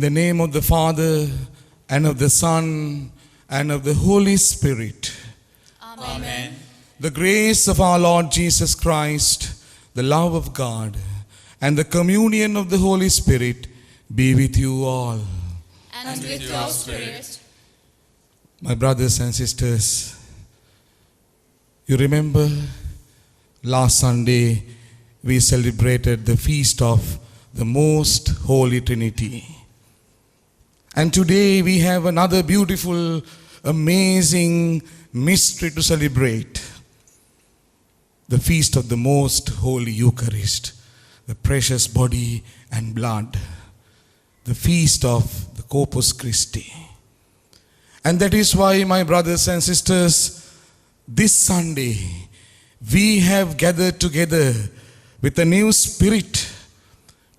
In the name of the Father, and of the Son, and of the Holy Spirit. Amen. The grace of our Lord Jesus Christ, the love of God, and the communion of the Holy Spirit be with you all. And with your spirit. My brothers and sisters, you remember last Sunday we celebrated the feast of the Most Holy Trinity. And today we have another beautiful, amazing mystery to celebrate. The feast of the Most Holy Eucharist, the precious body and blood. The feast of the Corpus Christi. And that is why, my brothers and sisters, this Sunday we have gathered together with a new spirit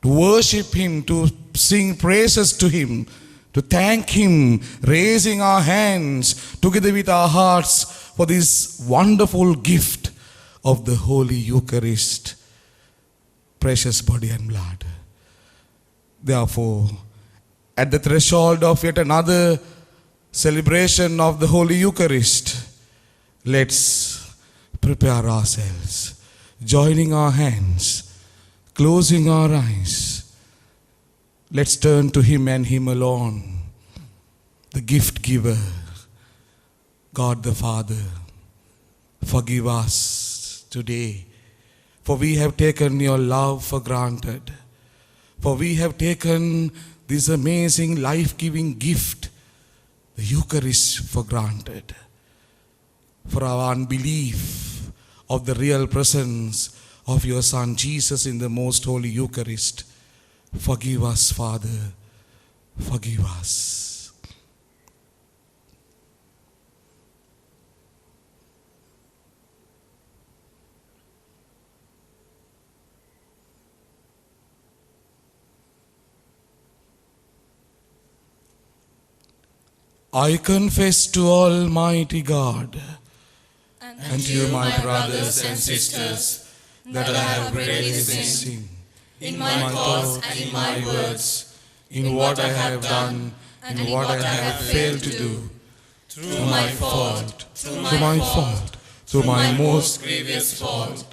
to worship Him, to sing praises to Him, to thank Him, raising our hands together with our hearts for this wonderful gift of the Holy Eucharist, precious body and blood. Therefore, at the threshold of yet another celebration of the Holy Eucharist, let's prepare ourselves, joining our hands, closing our eyes. Let's turn to Him and Him alone, the gift giver, God the Father. Forgive us today, for we have taken your love for granted. For we have taken this amazing life-giving gift, the Eucharist, for granted. For our unbelief of the real presence of your Son Jesus in the Most Holy Eucharist, forgive us, Father, forgive us. I confess to Almighty God and to you, my brothers and sisters, that I have greatly sinned in my thoughts and in my words, in what I have done and in what I have failed to do, through my fault, through my most grievous fault.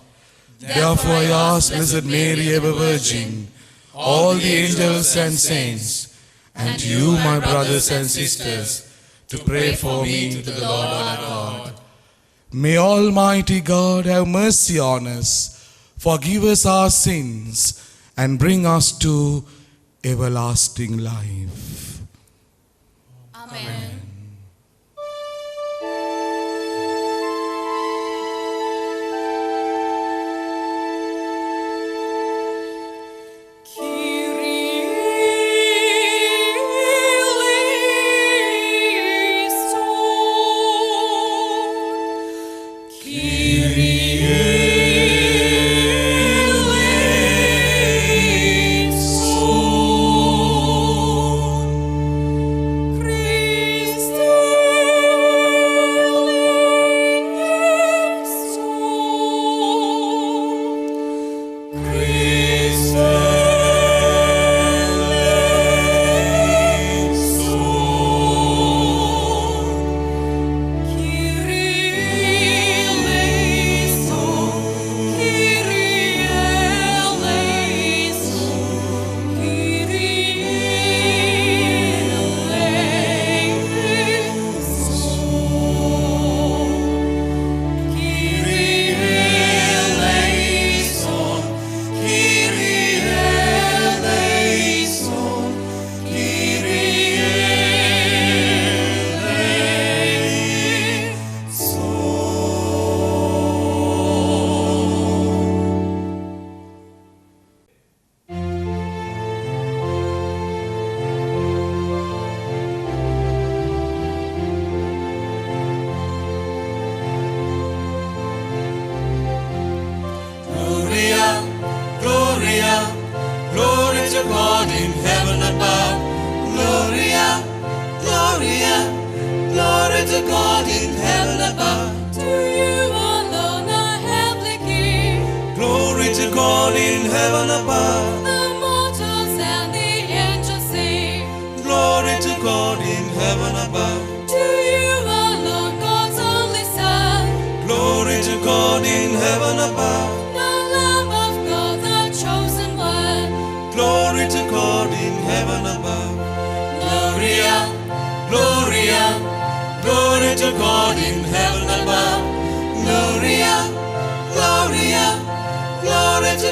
Therefore I ask Blessed Mary, ever Virgin, all the angels and saints, and you, my brothers and sisters, to pray for me to the Lord our God. May Almighty God have mercy on us, forgive us our sins, and bring us to everlasting life. Amen. to God in heaven above. Gloria, Gloria, glory to God in heaven above. To you alone, our heavenly King, Glory to God in heaven above. the mortals and the angels sing.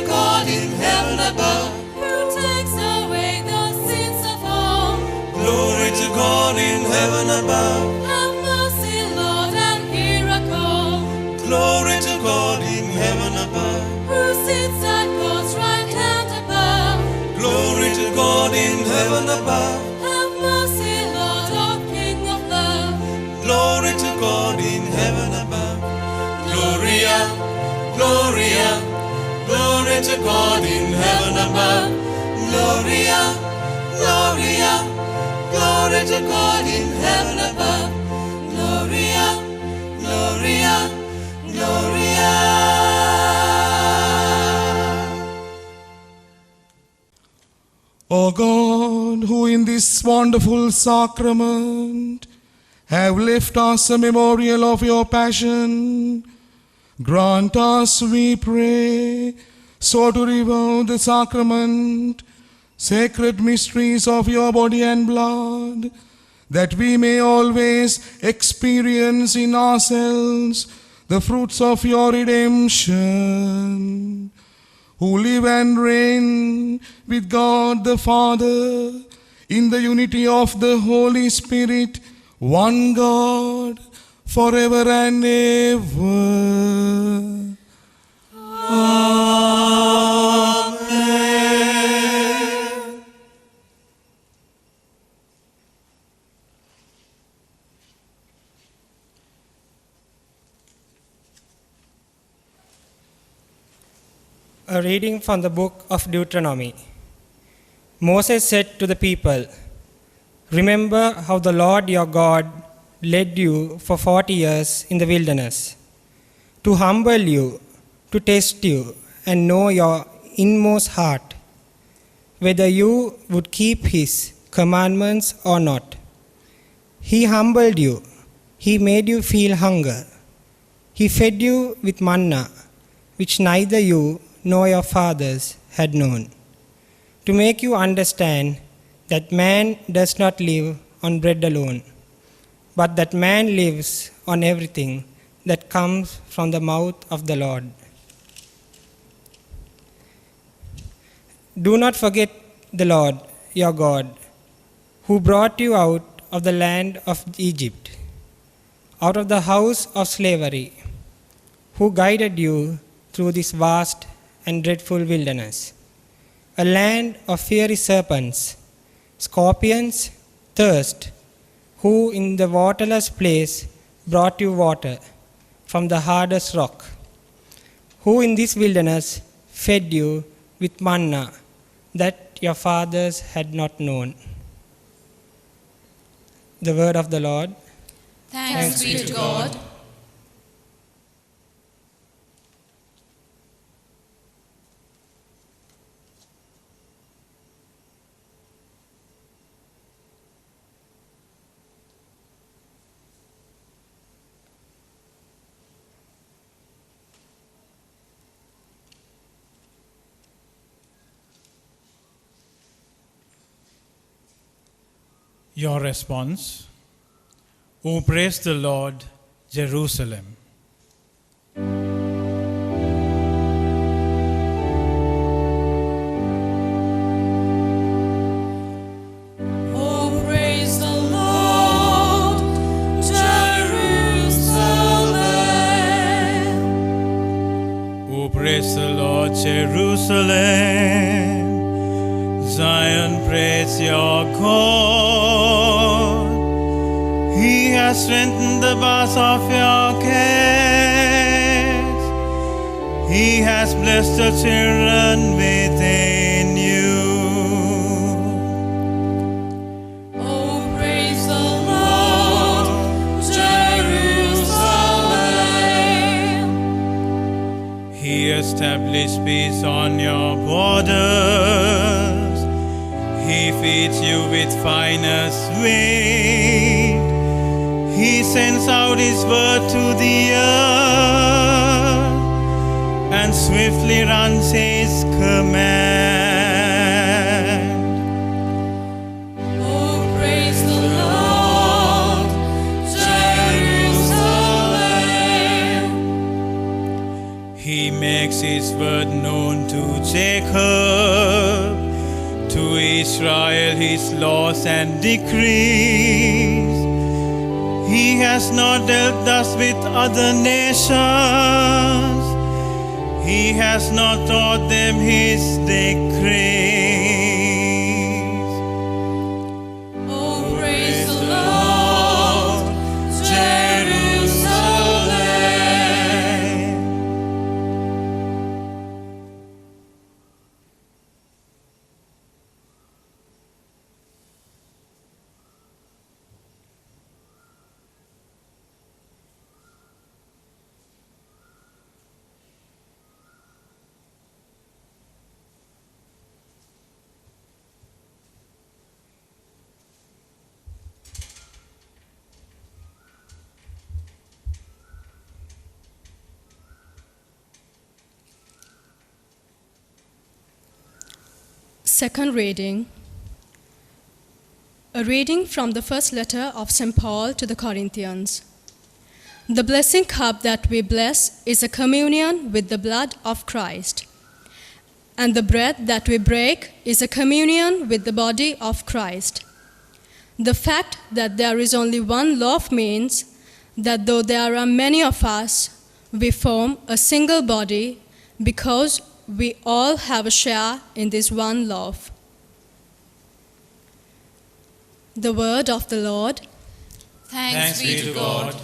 God in heaven above. who takes away the sins of all. Glory to God in heaven above. Have mercy, Lord, and hear a call. Glory to God in heaven above. Who sits at God's right hand above. Glory to God in heaven above. Have mercy, Lord, O King of love. Glory to God in heaven above. Gloria, Gloria, glory to God in heaven above. Gloria, Gloria, glory to God in heaven above. Gloria, Gloria, Gloria. O God, who in this wonderful sacrament have left us a memorial of your passion, grant us, we pray, so to revolve the sacrament, sacred mysteries of your body and blood, that we may always experience in ourselves the fruits of your redemption, who live and reign with God the Father in the unity of the Holy Spirit, one God, forever and ever. Amen. A reading from the book of Deuteronomy. Moses said to the people, "Remember how the Lord your God led you for 40 years in the wilderness, to humble you, to test you, and know your inmost heart, whether you would keep his commandments or not. He humbled you, he made you feel hunger, he fed you with manna, which neither you nor your fathers had known, to make you understand that man does not live on bread alone, but that man lives on everything that comes from the mouth of the Lord. Do not forget the Lord your God, who brought you out of the land of Egypt, out of the house of slavery, who guided you through this vast and dreadful wilderness, a land of fiery serpents, scorpions, thirst, who in the waterless place brought you water from the hardest rock, who in this wilderness fed you with manna that your fathers had not known." The word of the Lord. Thanks be to God. Your response: "Oh, praise the Lord, Jerusalem." Oh, praise the Lord, Jerusalem. Oh, praise the Lord, Jerusalem. Zion, praise your God. He has strengthened the bars of your case. He has blessed the children within you. Oh, praise the Lord, Jerusalem. He established peace on your borders. He feeds you with finest wheat. He sends out his word to the earth and swiftly runs his command. Oh, praise the Lord, Jerusalem. He makes his word known to Jacob, to Israel his laws and decrees. He has not dealt thus with other nations. He has not taught them his decrees. Oh, praise the Lord, Jerusalem. Second reading. A reading from the first letter of St. Paul to the Corinthians. The blessing cup that we bless is a communion with the blood of Christ. And the bread that we break is a communion with the body of Christ. The fact that there is only one loaf means that though there are many of us, we form a single body because we all have a share in this one loaf. The word of the Lord. Thanks be to God.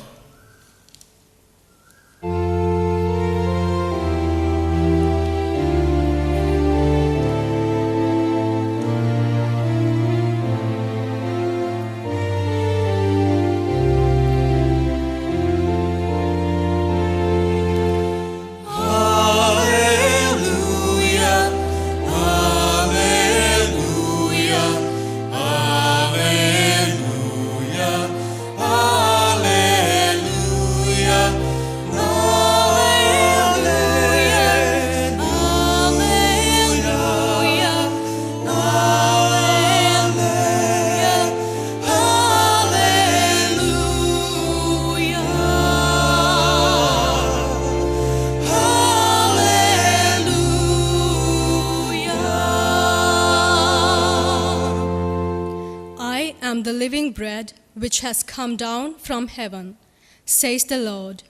The living bread which has come down from heaven, says the Lord.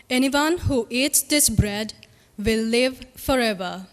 Anyone who eats this bread will live forever.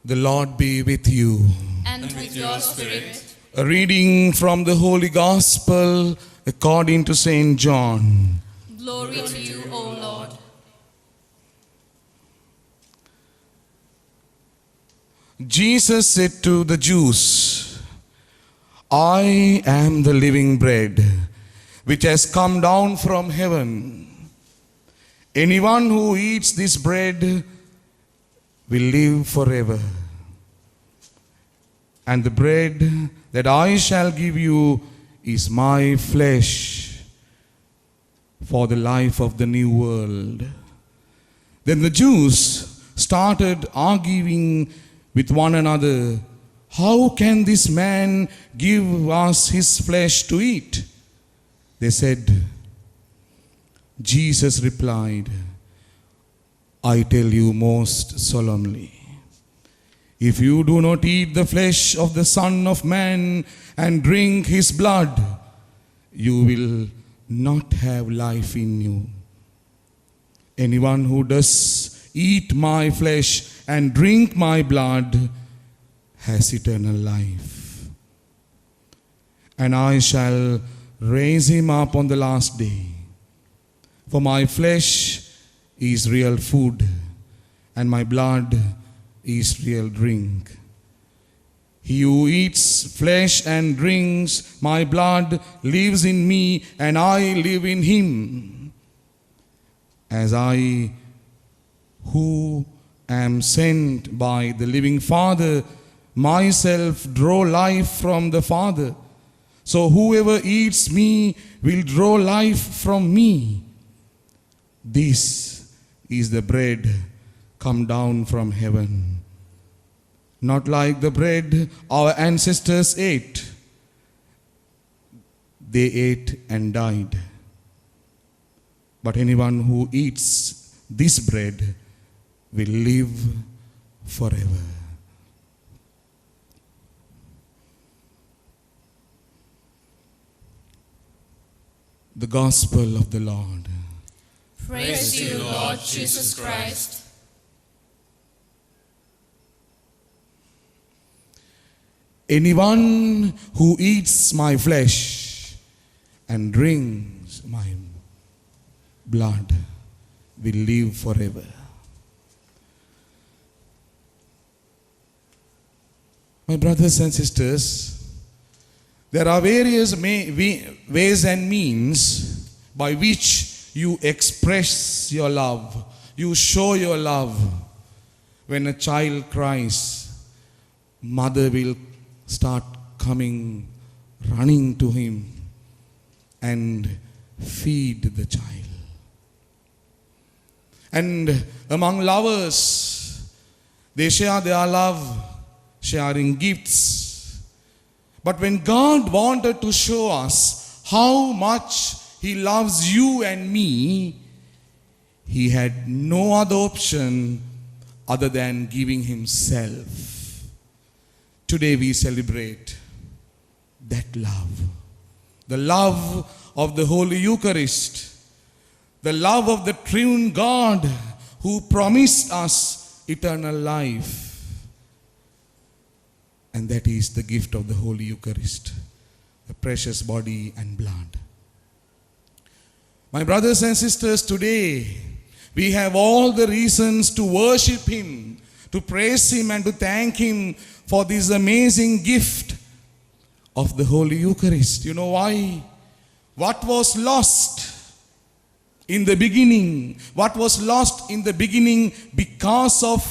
The Lord be with you. And with your spirit. A reading from the Holy Gospel according to St. John. Glory to you, O Lord. Jesus said to the Jews, I am the living bread which has come down from heaven. Anyone who eats this bread will live forever. And the bread that I shall give you is my flesh for the life of the new world. Then the Jews started arguing with one another, how can this man give us his flesh to eat? They said. Jesus replied, I tell you most solemnly, if you do not eat the flesh of the Son of Man and drink his blood, you will not have life in you. Anyone who does eat my flesh and drink my blood has eternal life. And I shall raise him up on the last day. For my flesh is real food, and my blood is real drink. He who eats flesh and drinks my blood lives in me, and I live in him. As I, who am sent by the living Father, myself draw life from the Father, so whoever eats me will draw life from me. This is the bread come down from heaven, not like the bread our ancestors ate. They ate and died. But anyone who eats this bread will live forever. The Gospel of the Lord. Praise to you, Lord Jesus Christ. Anyone who eats my flesh and drinks my blood will live forever. My brothers and sisters, there are various ways and means by which you express your love, you show your love. When a child cries, mother will start coming, running to him and feed the child. And among lovers, they share their love, sharing gifts. But when God wanted to show us how much He loves you and me, He had no other option other than giving Himself. Today we celebrate that love. The love of the Holy Eucharist. The love of the triune God who promised us eternal life. And that is the gift of the Holy Eucharist, the precious body and blood. My brothers and sisters, today we have all the reasons to worship Him, to praise Him and to thank Him for this amazing gift of the Holy Eucharist. You know why? What was lost in the beginning, what was lost in the beginning because of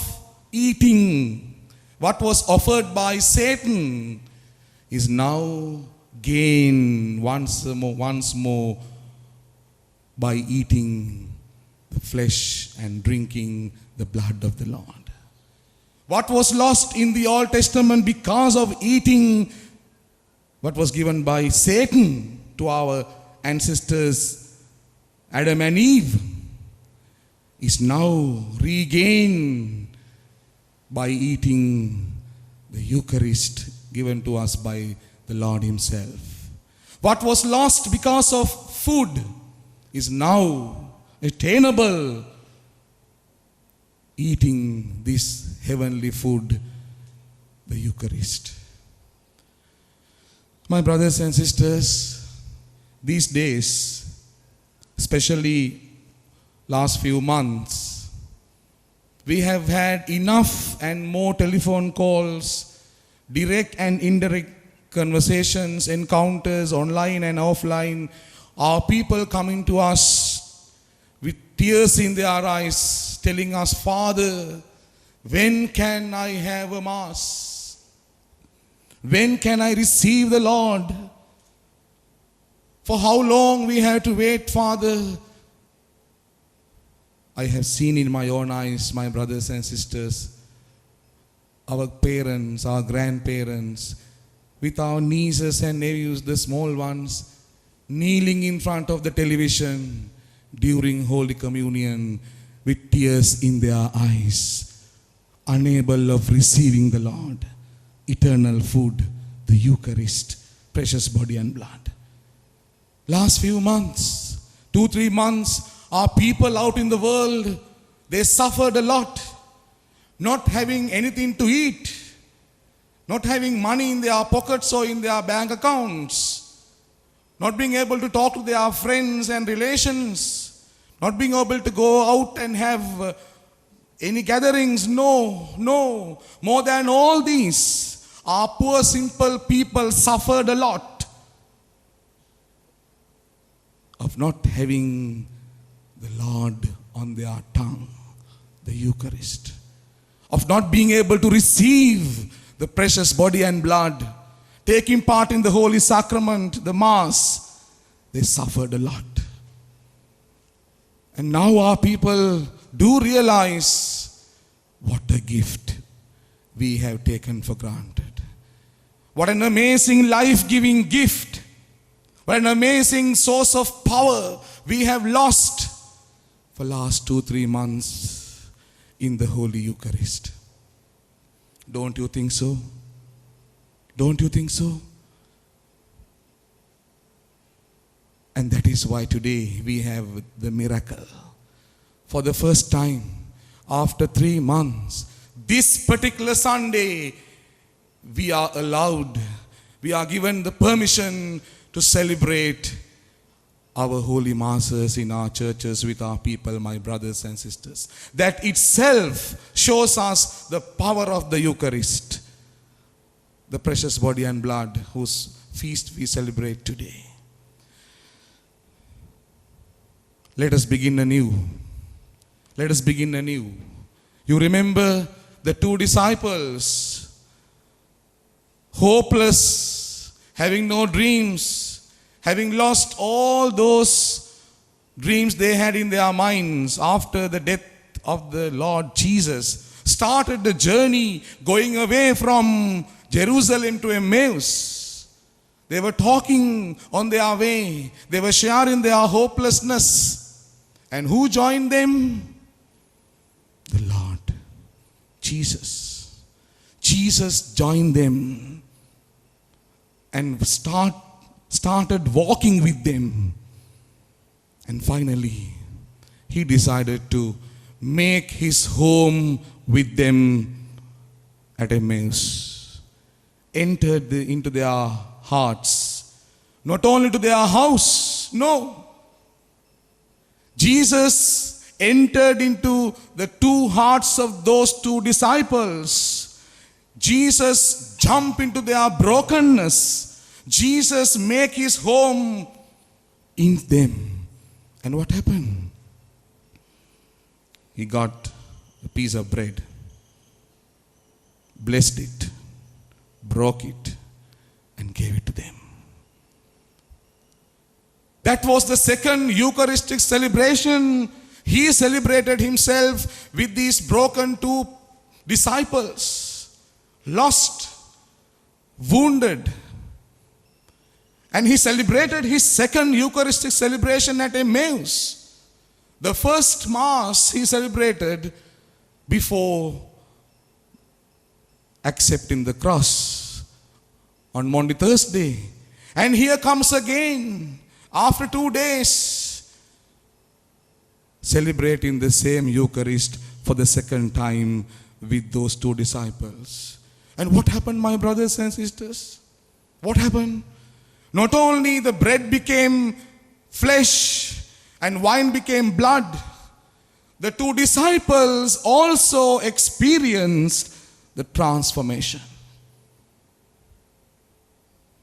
eating, what was offered by Satan, is now gained once more by eating the flesh and drinking the blood of the Lord. What was lost in the Old Testament because of eating what was given by Satan to our ancestors Adam and Eve is now regained by eating the Eucharist given to us by the Lord Himself. What was lost because of food is now attainable eating this heavenly food, the Eucharist. My brothers and sisters, these days, especially last few months, we have had enough and more telephone calls, direct and indirect conversations, encounters online and offline. Our people coming to us with tears in their eyes, telling us, Father, when can I have a Mass? When can I receive the Lord? For how long we have to wait, Father? I have seen in my own eyes, my brothers and sisters, our parents, our grandparents, with our nieces and nephews, the small ones, kneeling in front of the television during Holy Communion with tears in their eyes, unable of receiving the Lord, eternal food, the Eucharist, precious body and blood. Last few months, 2-3 months, our people out in the world, they suffered a lot, not having anything to eat, not having money in their pockets or in their bank accounts, not being able to talk to their friends and relations, not being able to go out and have any gatherings. No. More than all these, our poor simple people suffered a lot of not having the Lord on their tongue, the Eucharist, of not being able to receive the precious body and blood, taking part in the Holy Sacrament, the Mass. They suffered a lot. And now our people do realize what a gift we have taken for granted. What an amazing life-giving gift. What an amazing source of power we have lost for last 2-3 months in the Holy Eucharist. Don't you think so? Don't you think so? And that is why today we have the miracle. For the first time, after 3 months, this particular Sunday, we are allowed, we are given the permission to celebrate our holy masses in our churches with our people, my brothers and sisters. That itself shows us the power of the Eucharist, the precious body and blood whose feast we celebrate today. Let us begin anew. Let us begin anew. You remember the 2 disciples, hopeless, having no dreams, having lost all those dreams they had in their minds after the death of the Lord Jesus, started the journey going away from Jerusalem to Emmaus. They were talking on their way. They were sharing their hopelessness. And who joined them? The Lord, Jesus. Jesus joined them and started walking with them. And finally, he decided to make his home with them at Emmaus. Entered into their hearts. Not only to their house, no. Jesus entered into the 2 hearts of those 2 disciples. Jesus jumped into their brokenness. Jesus made his home in them. And what happened? He got a piece of bread, blessed it, broke it, and gave it to them. That was the second Eucharistic celebration. He celebrated himself with these broken 2 disciples, lost, wounded. And he celebrated his second Eucharistic celebration at Emmaus. The first Mass he celebrated before accepting the cross on Maundy Thursday. And here comes again, after 2 days, celebrating the same Eucharist for the second time with those 2 disciples. And what happened, my brothers and sisters? What happened? Not only the bread became flesh and wine became blood, the 2 disciples also experienced the transformation.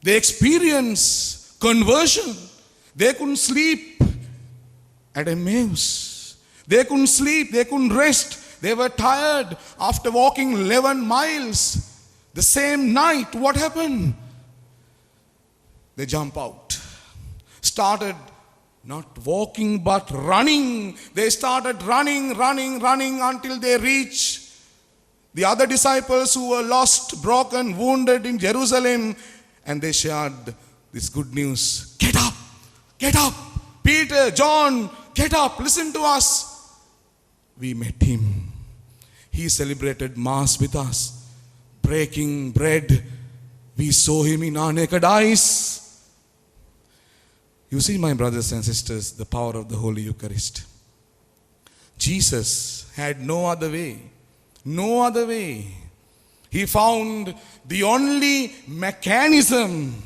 They experienced conversion. They couldn't sleep at Emmaus. They couldn't sleep. They couldn't rest. They were tired after walking 11 miles. The same night, what happened? They jump out. Started not walking but running. They started running until they reached the other disciples who were lost, broken, wounded in Jerusalem. And they shared this good news. Get up. Get up. Peter, John, get up. Listen to us. We met him. He celebrated Mass with us. Breaking bread. We saw him in our naked eyes. You see, my brothers and sisters, the power of the Holy Eucharist. Jesus had no other way. No other way. He found the only mechanism,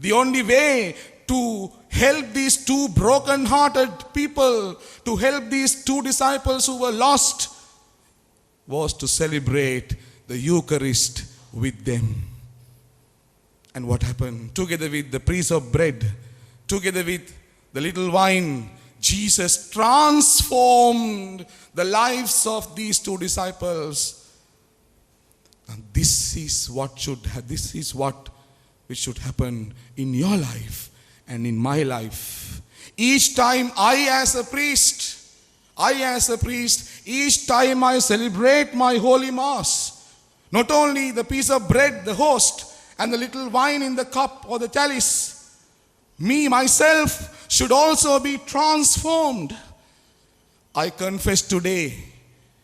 the only way to help these 2 broken-hearted people, to help these 2 disciples who were lost, was to celebrate the Eucharist with them. And what happened? Together with the piece of bread, together with the little wine, Jesus transformed the lives of these two disciples. And this is what which should happen in your life and in my life. Each time I as a priest, each time I celebrate my Holy Mass, not only the piece of bread, the host, and the little wine in the cup or the chalice, me, myself, should also be transformed. I confess today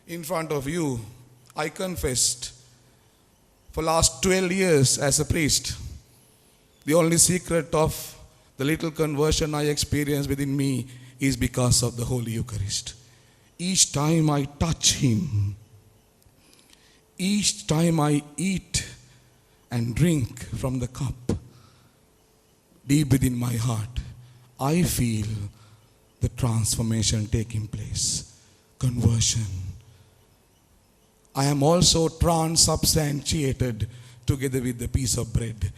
in front of you, I confessed for last 12 years as a priest. The only secret of the little conversion I experienced within me is because of the Holy Eucharist. Each time I touch Him, each time I eat and drink from the cup, deep within my heart, I feel the transformation taking place, conversion. I am also transubstantiated together with the piece of bread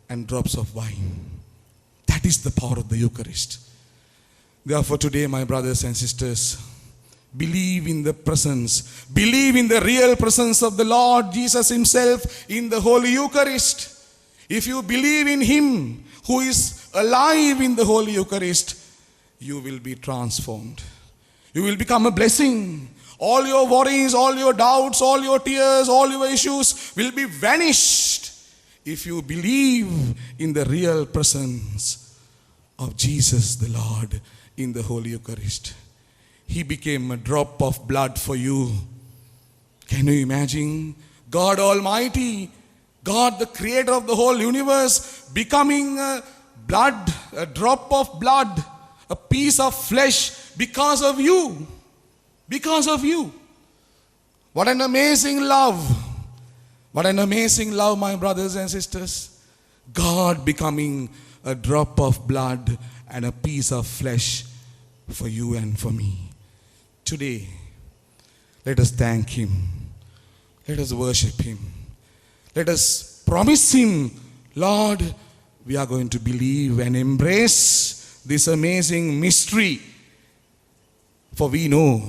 and drops of wine. That is the power of the Eucharist. Therefore today, my brothers and sisters, believe in the presence, believe in the real presence of the Lord Jesus Himself in the Holy Eucharist. If you believe in Him who is alive in the Holy Eucharist, you will be transformed. You will become a blessing. All your worries, all your doubts, all your tears, all your issues will be vanished if you believe in the real presence of Jesus the Lord in the Holy Eucharist. He became a drop of blood for you. Can you imagine? God Almighty, God the creator of the whole universe, becoming a drop of blood, a piece of flesh because of you. Because of you. What an amazing love. What an amazing love, my brothers and sisters. God becoming a drop of blood and a piece of flesh for you and for me. Today, let us thank Him. Let us worship Him. Let us promise Him, Lord, we are going to believe and embrace this amazing mystery. For we know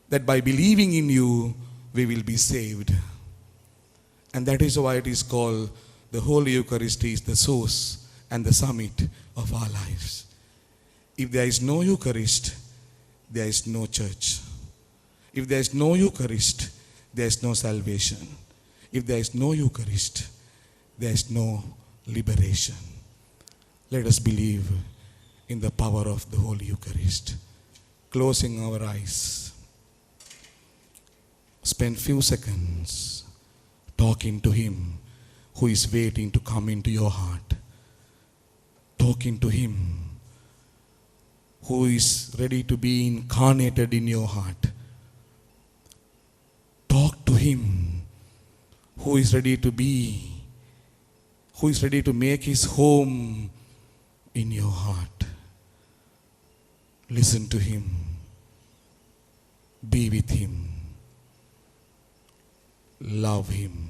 that by believing in You, we will be saved. And that is why it is called the Holy Eucharist is the source and the summit of our lives. If there is no Eucharist, there is no church. If there is no Eucharist, there is no salvation. If there is no Eucharist, there is no liberation. Let us believe in the power of the Holy Eucharist. Closing our eyes, spend few seconds talking to Him who is waiting to come into your heart. Talking to Him who is ready to be incarnated in your heart. Talk to Him who is ready to make His home in your heart. Listen to Him. Be with Him. Love Him.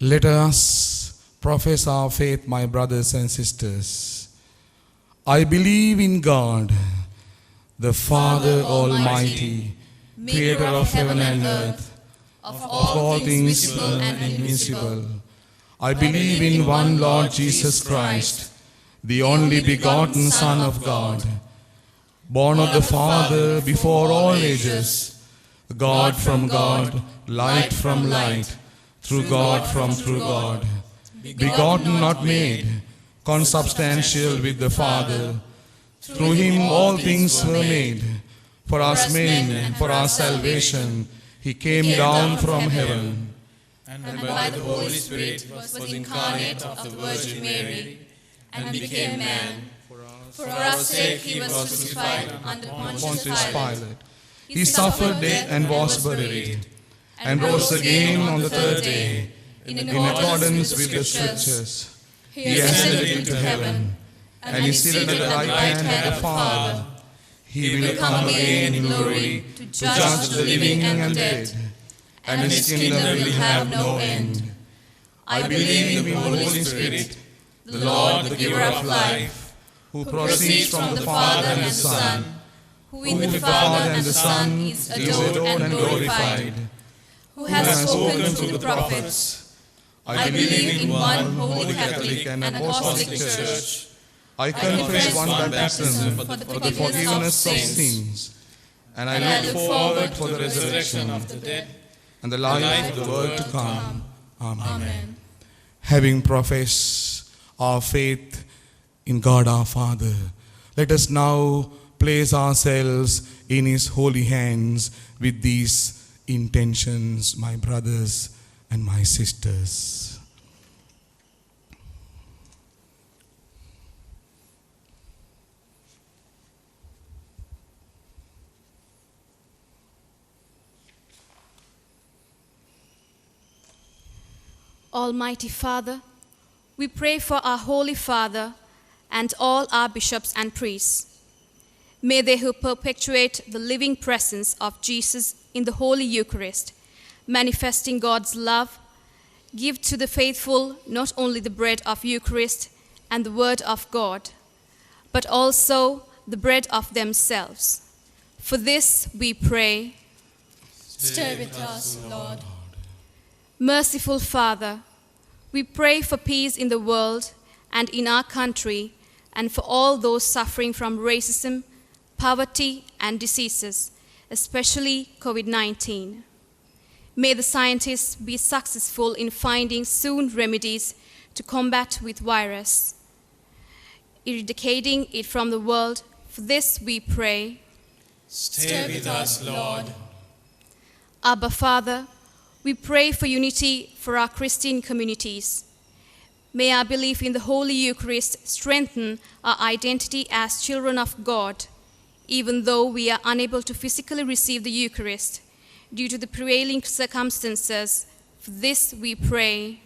Let us profess our faith, my brothers and sisters. I believe in God, the Father Almighty, creator of heaven and earth, of all things visible and invisible. I believe in one Lord Jesus Christ, the only begotten Son of God, born of the Father before all ages, God from God, light from light, through God from through God, begotten not made, consubstantial with the Father. Through him all things were made. For us men and for our salvation, he came down from heaven. And by the Holy Spirit was incarnate of the Virgin Mary, and became man. For our sake he was crucified under Pontius Pilate. He suffered death and was buried, and rose again on the third day, in accordance with the Scriptures. He ascended into heaven, and is seated at the right hand of the Father. He will come again in glory to judge the living and the dead, and his kingdom will have no end. I believe in the Holy Spirit, the Lord, the giver of life, who proceeds from the Father and the Son, who in the Father and the Son is adored and glorified, who has spoken through the prophets. I believe in one holy Catholic and Apostolic Church. I confess one baptism for the forgiveness of sins, and I look forward for the resurrection of the dead and the life of the world to come. Amen. Having professed our faith in God our Father, let us now place ourselves in his holy hands with these intentions, my brothers and my sisters. Almighty Father, we pray for our Holy Father and all our bishops and priests. May they who perpetuate the living presence of Jesus in the Holy Eucharist, manifesting God's love, give to the faithful not only the bread of Eucharist and the word of God, but also the bread of themselves. For this we pray. Stay with us, Lord. Merciful Father, we pray for peace in the world and in our country, and for all those suffering from racism, poverty, and diseases, especially COVID-19. May the scientists be successful in finding soon remedies to combat with virus, eradicating it from the world. For this we pray. Stay with us, Lord. Abba Father, we pray for unity for our Christian communities. May our belief in the Holy Eucharist strengthen our identity as children of God, even though we are unable to physically receive the Eucharist due to the prevailing circumstances. For this we pray.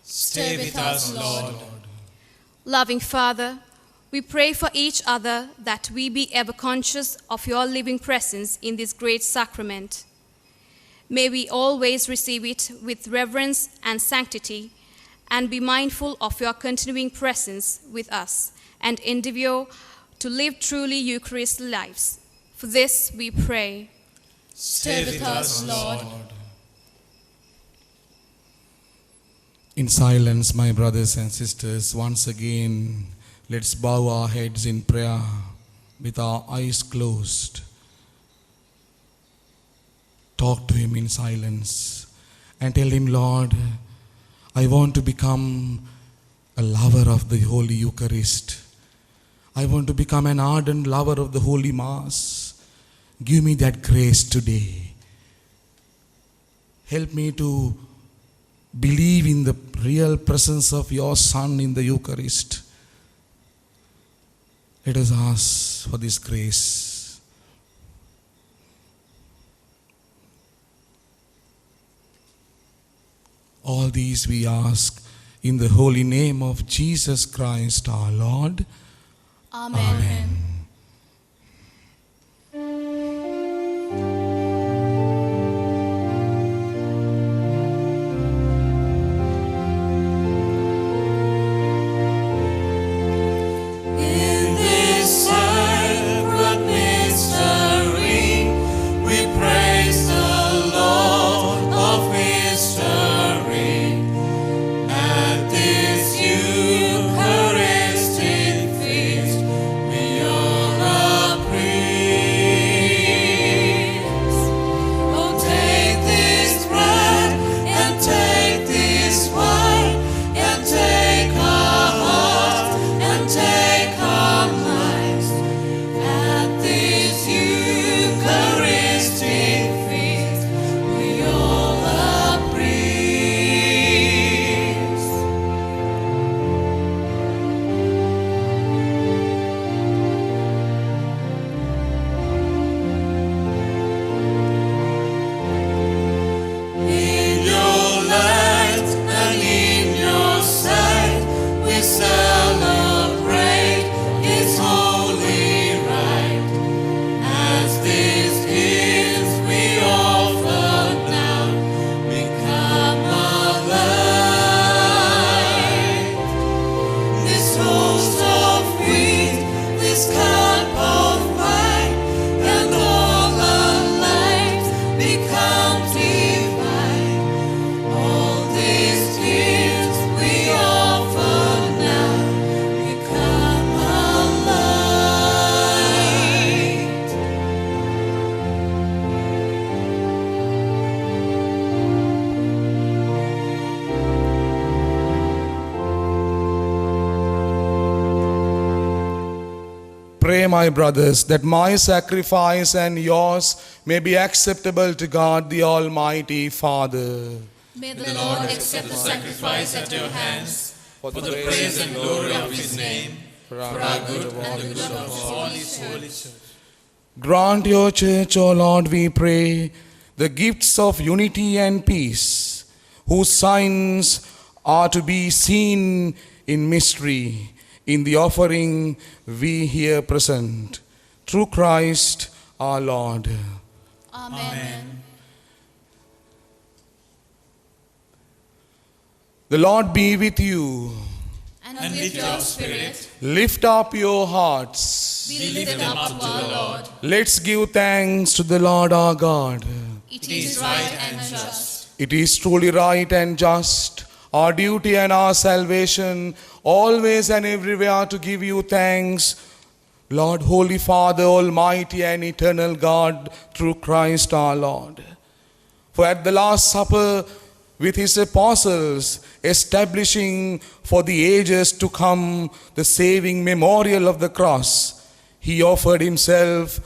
Stay with us, Lord. Loving Father, we pray for each other that we be ever conscious of your living presence in this great sacrament. May we always receive it with reverence and sanctity, and be mindful of your continuing presence with us, and endeavor to live truly Eucharist lives. For this we pray. Stay with us, Lord. In silence, my brothers and sisters, once again, let's bow our heads in prayer with our eyes closed. Talk to him in silence and tell him, Lord, I want to become a lover of the Holy Eucharist. I want to become an ardent lover of the Holy Mass. Give me that grace today. Help me to believe in the real presence of your Son in the Eucharist. Let us ask for this grace. All these we ask in the holy name of Jesus Christ our Lord. Amen. In this sacred mystery, we praise the Lord of history. At this Eucharistic feast, we pray, my brothers, that my sacrifice and yours may be acceptable to God the Almighty Father. May the Lord accept the sacrifice at your hands For for the praise and glory of his name, for our good and the good of all his holy church. Grant your church, O Lord, we pray, the gifts of unity and peace, whose signs are to be seen in mystery, in the offering we here present. Through Christ our Lord. Amen. The Lord be with you. And with your spirit, Lift up your hearts. we lift them up to the Lord. Let's give thanks to the Lord our God. It is right and just. It is truly right and just, our duty and our salvation, always and everywhere to give you thanks, Lord, Holy Father, Almighty and Eternal God, through Christ our Lord. For at the Last Supper, with his apostles, establishing for the ages to come the saving memorial of the cross, he offered himself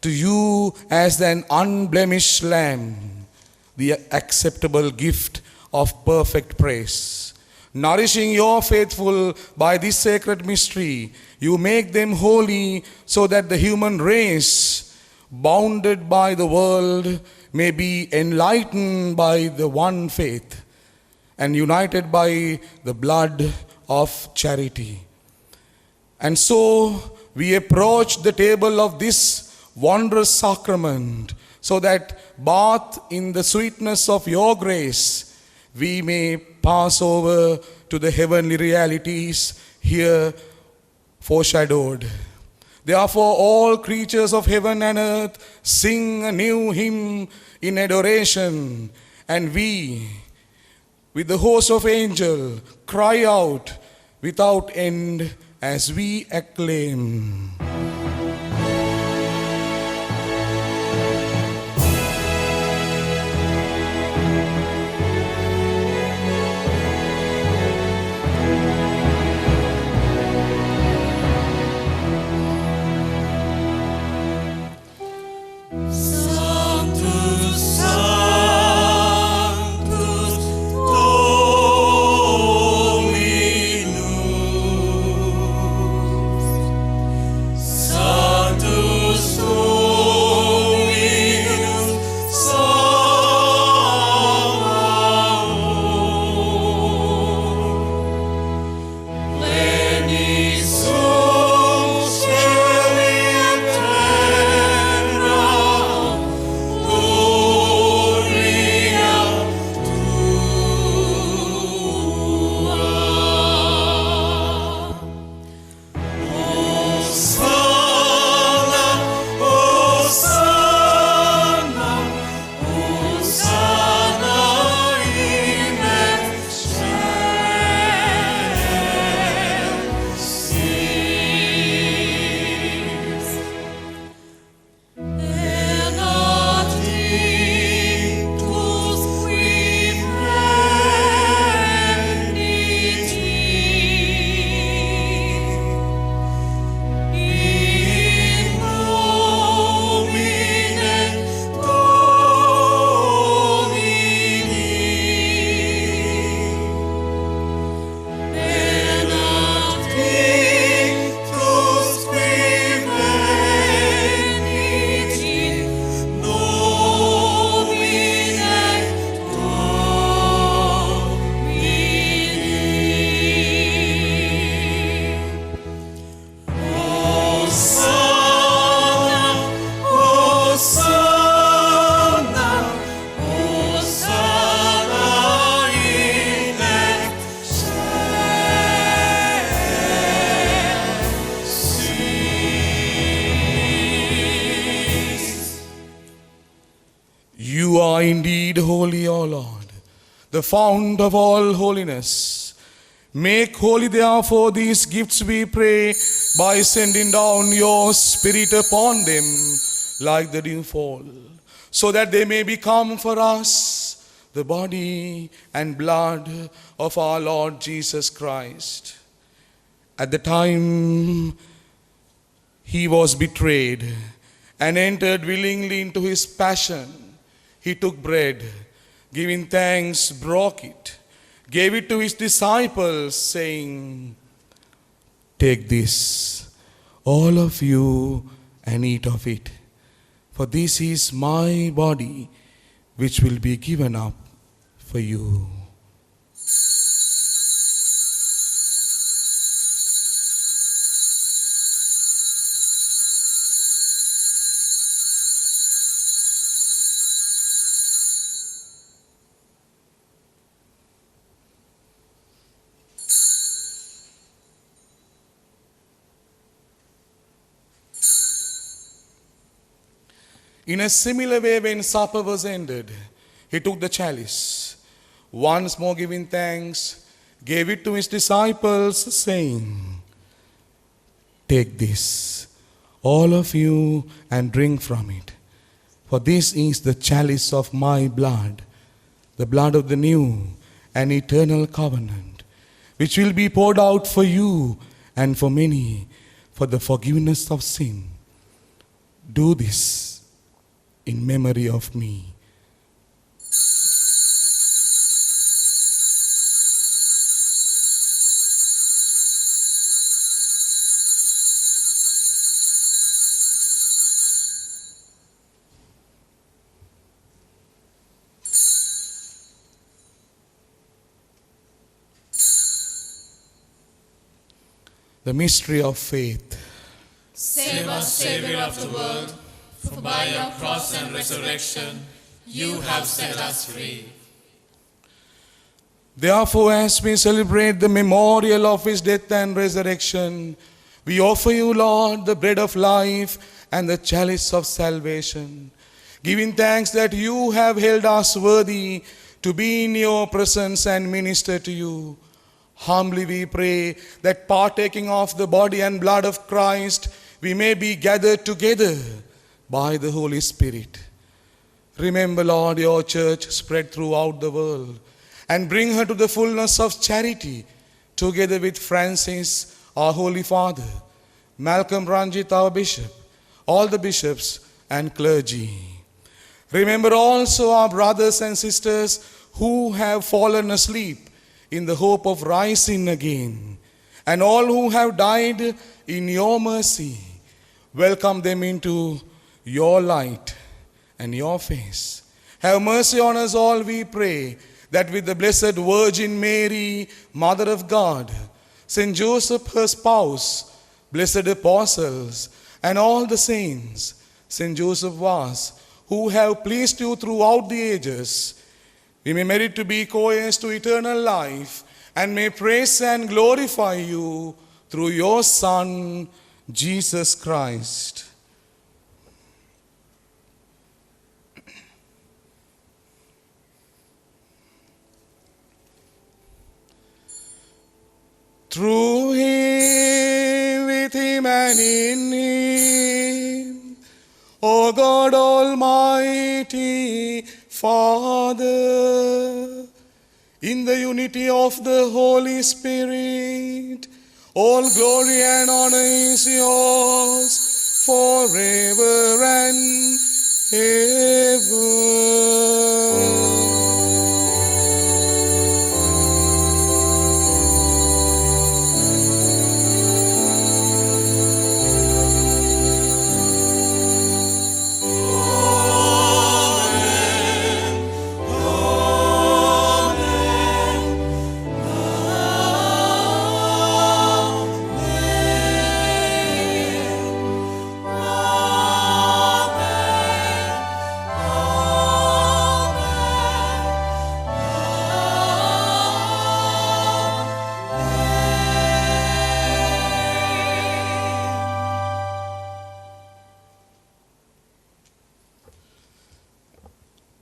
to you as an unblemished lamb, the acceptable gift of perfect praise. Nourishing your faithful by this sacred mystery, you make them holy so that the human race, bounded by the world, may be enlightened by the one faith and united by the blood of charity. And so we approach the table of this wondrous sacrament, so that bathed in the sweetness of your grace, we may pass over to the heavenly realities here foreshadowed. Therefore, all creatures of heaven and earth sing a new hymn in adoration, and we, with the host of angels, cry out without end as we acclaim. Sanctus, Sanctus, Dominus. Sanctus, Dominus, Sabaoth. Pleni sum celi et terra, gloria tua. Hosanna, Hosanna, Hosanna in excelsis. Benedictus qui pleniti, in nomine Domini. Benedictus qui veniti, nomine Domini. Hosanna, Hosanna, Hosanna in excelsis. You are indeed holy, O Lord, the fount of all holiness. Make holy, therefore, these gifts, we pray, by sending down your Spirit upon them like the dewfall, so that they may become for us the body and blood of our Lord Jesus Christ. At the time he was betrayed and entered willingly into his passion, he took bread, giving thanks, broke it, gave it to his disciples, saying, "Take this, all of you, and eat of it. For this is my body, which will be given up for you." In a similar way, when supper was ended, he took the chalice, once more giving thanks, gave it to his disciples, saying, "Take this, all of you, and drink from it. For this is the chalice of my blood, the blood of the new and eternal covenant, which will be poured out for you and for many for the forgiveness of sin. Do this in memory of me." The mystery of faith. Save us, Savior of the world, for by your cross and resurrection you have set us free. Therefore, as we celebrate the memorial of his death and resurrection, we offer you, Lord, the bread of life and the chalice of salvation, giving thanks that you have held us worthy to be in your presence and minister to you. Humbly we pray that partaking of the body and blood of Christ, we may be gathered together by the Holy Spirit. Remember, Lord, your church spread throughout the world, and bring her to the fullness of charity, together with Francis, our Holy Father, Malcolm Ranjit, our Bishop, all the bishops and clergy. Remember also our brothers and sisters who have fallen asleep in the hope of rising again, and all who have died in your mercy. Welcome them into your light and your face. Have mercy on us all, we pray, that with the Blessed Virgin Mary, Mother of God, Saint Joseph, her spouse, blessed apostles, and all the saints Saint Joseph was, who have pleased you throughout the ages, we may merit to be co-heirs to eternal life, and may praise and glorify you through your Son, Jesus Christ. Through him, with him, and in him, O God Almighty, Father, in the unity of the Holy Spirit, all glory and honor is yours forever and ever.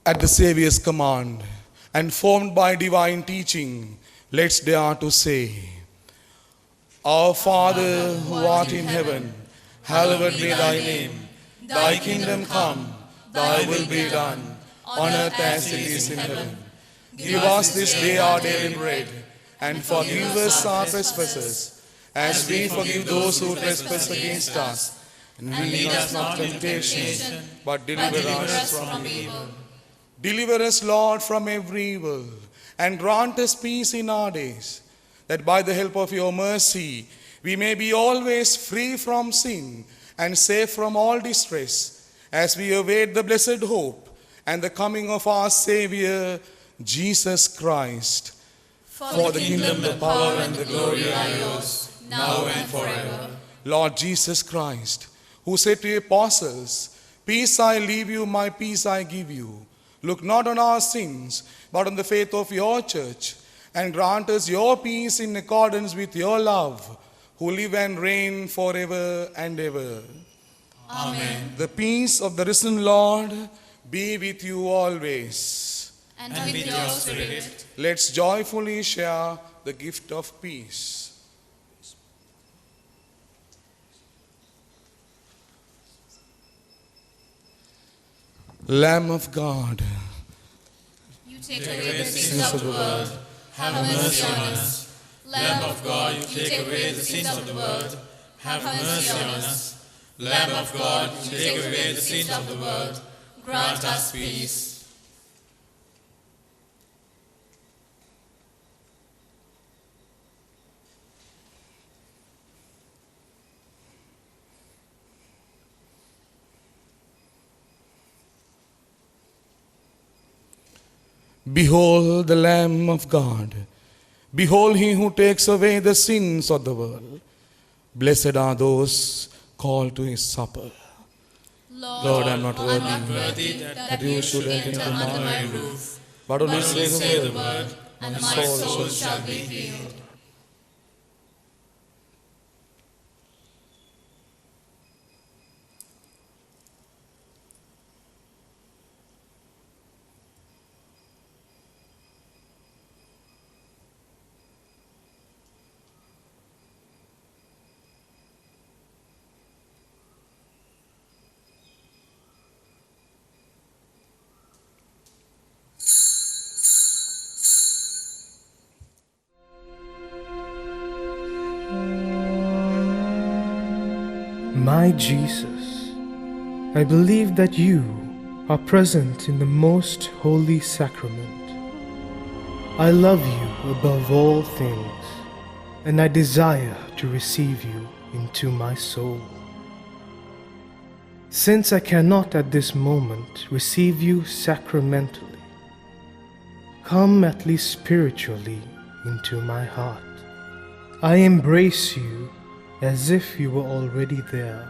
At the Saviour's command, and formed by divine teaching, let's dare to say, Our Father, who art in heaven, hallowed be thy name. Thy kingdom come, thy will be done, on earth as it is in heaven. Give us this day our daily bread, and forgive us our trespasses, as we forgive those who trespass against us. And lead us not into temptation, but but deliver us from evil. Deliver us, Lord, from every evil, and grant us peace in our days, that by the help of your mercy we may be always free from sin and safe from all distress, as we await the blessed hope and the coming of our Savior, Jesus Christ. For the kingdom, the power, and the glory are yours, now and forever. Lord Jesus Christ, who said to your apostles, "Peace I leave you, my peace I give you," look not on our sins, but on the faith of your church, and grant us your peace in accordance with your love, who live and reign forever and ever. Amen. The peace of the risen Lord be with you always. And with your spirit. Let's joyfully share the gift of peace. Lamb of God, You take away the sins of the world. Have mercy on us. Lamb of God, you take away the sins of the world. Have mercy on us. Lamb of God, you take away the sins of the world. Grant us peace. behold the Lamb of God. Behold he who takes away the sins of the world. Blessed are those called to his supper. Lord, I am not worthy that you should enter under my roof. but only say the word, and my soul shall be healed. My Jesus, I believe that you are present in the most holy sacrament. I love you above all things, and I desire to receive you into my soul. Since I cannot at this moment receive you sacramentally, come at least spiritually into my heart. I embrace you as if you were already there,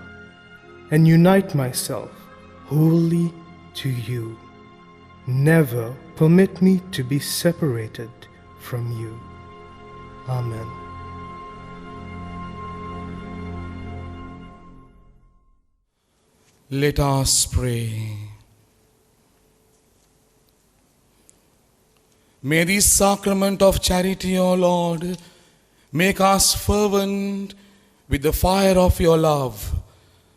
and unite myself wholly to you. Never permit me to be separated from you. Amen. Let us pray. May this sacrament of charity, O Lord, make us fervent with the fire of your love,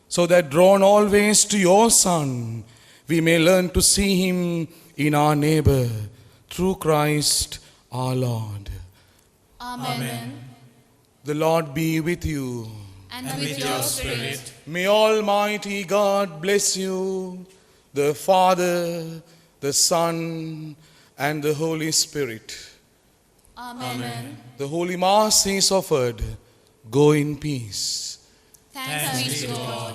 so that drawn always to your Son, we may learn to see him in our neighbor, through Christ our Lord. Amen. The Lord be with you. And with your spirit. May Almighty God bless you, the Father, the Son, and the Holy Spirit. Amen. The Holy Mass is offered. Go in peace. Thanks be to God.